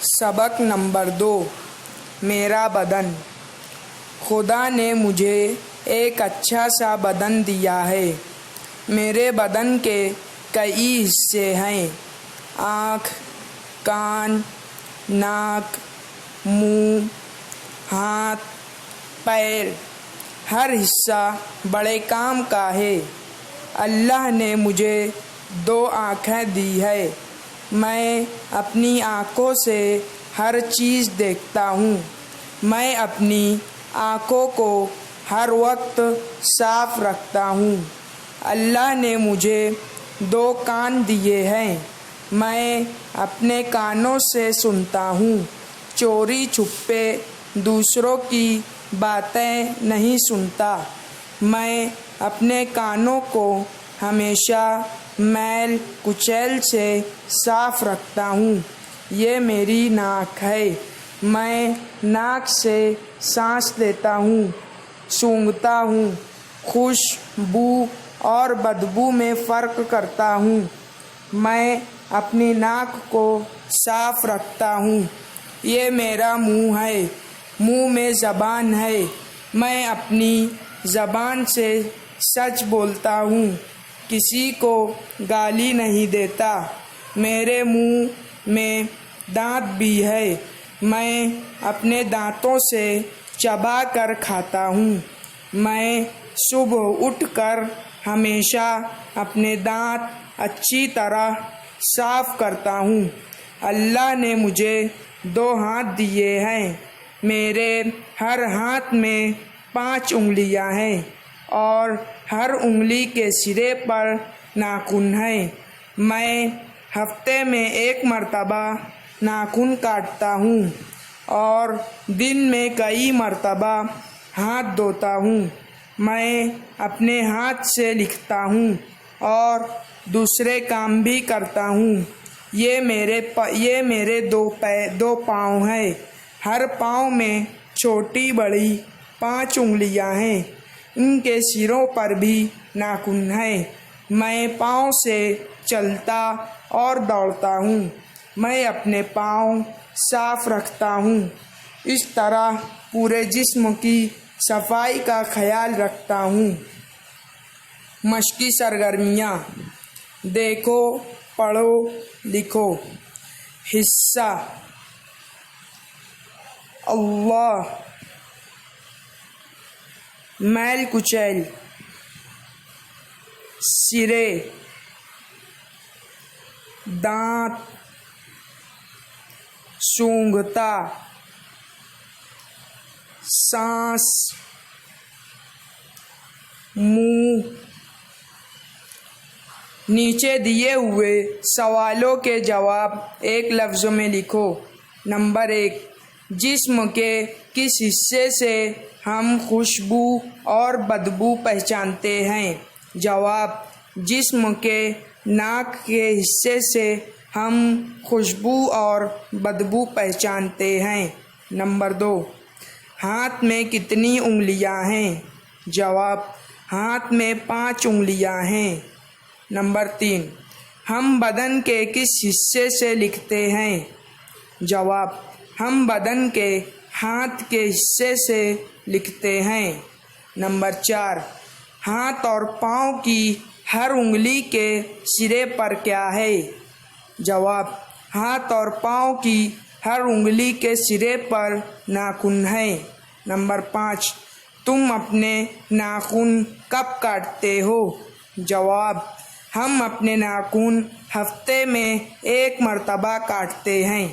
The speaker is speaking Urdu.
سبق نمبر 2 میرا بدن۔ خدا نے مجھے ایک اچھا سا بدن دیا ہے۔ میرے بدن کے کئی حصے ہیں: آنکھ، کان، ناک، منہ، ہاتھ، پیر۔ ہر حصہ بڑے کام کا ہے۔ اللہ نے مجھے 2 آنکھیں دی ہے۔ میں اپنی آنکھوں سے ہر چیز دیکھتا ہوں۔ میں اپنی آنکھوں کو ہر وقت صاف رکھتا ہوں۔ اللہ نے مجھے 2 کان دیے ہیں۔ میں اپنے کانوں سے سنتا ہوں۔ چوری چھپے دوسروں کی باتیں نہیں سنتا۔ میں اپنے کانوں کو ہمیشہ میل کچیل سے صاف رکھتا ہوں۔ یہ میری ناک ہے۔ میں ناک سے سانس لیتا ہوں، سونگھتا ہوں۔ خوشبو اور بدبو میں فرق کرتا ہوں۔ میں اپنی ناک کو صاف رکھتا ہوں۔ یہ میرا منہ ہے۔ منہ میں زبان ہے۔ میں اپنی زبان سے سچ بولتا ہوں، کسی کو گالی نہیں دیتا۔ میرے منہ میں دانت بھی ہے۔ میں اپنے دانتوں سے چبا کر کھاتا ہوں۔ میں صبح اٹھ کر ہمیشہ اپنے دانت اچھی طرح صاف کرتا ہوں۔ اللہ نے مجھے 2 ہاتھ دیے ہیں۔ میرے ہر ہاتھ میں 5 انگلیاں ہیں اور ہر انگلی کے سرے پر ناخن ہیں۔ میں ہفتے میں 1 مرتبہ ناخن کاٹتا ہوں اور دن میں کئی مرتبہ ہاتھ دھوتا ہوں۔ میں اپنے ہاتھ سے لکھتا ہوں اور دوسرے کام بھی کرتا ہوں۔ یہ میرے 2 پاؤں ہیں۔ ہر پاؤں میں چھوٹی بڑی 5 انگلیاں ہیں۔ ان کے سروں پر بھی ناخن ہیں۔ میں پاؤں سے چلتا اور دوڑتا ہوں۔ میں اپنے پاؤں صاف رکھتا ہوں۔ اس طرح پورے جسم کی صفائی کا خیال رکھتا ہوں۔ مشقی سرگرمیاں: دیکھو، پڑھو، لکھو۔ حصہ: اللہ، میل کچیل، سرے، دانت، سونگھتا، سانس، منہ۔ نیچے دیے ہوئے سوالوں کے جواب ایک لفظ میں لکھو۔ نمبر 1، جسم کے کس حصے سے ہم خوشبو اور بدبو پہچانتے ہیں؟ جواب: جسم کے ناک کے حصے سے ہم خوشبو اور بدبو پہچانتے ہیں۔ نمبر 2، ہاتھ میں کتنی انگلیاں ہیں؟ جواب: ہاتھ میں 5 انگلیاں ہیں۔ نمبر 3، ہم بدن کے کس حصے سے لکھتے ہیں؟ جواب: ہم بدن کے ہاتھ کے حصے سے لکھتے ہیں۔ نمبر 4، ہاتھ اور پاؤں کی ہر انگلی کے سرے پر کیا ہے؟ جواب: ہاتھ اور پاؤں کی ہر انگلی کے سرے پر ناخن ہیں۔ نمبر 5، تم اپنے ناخن کب کاٹتے ہو؟ جواب: ہم اپنے ناخن ہفتے میں 1 مرتبہ کاٹتے ہیں۔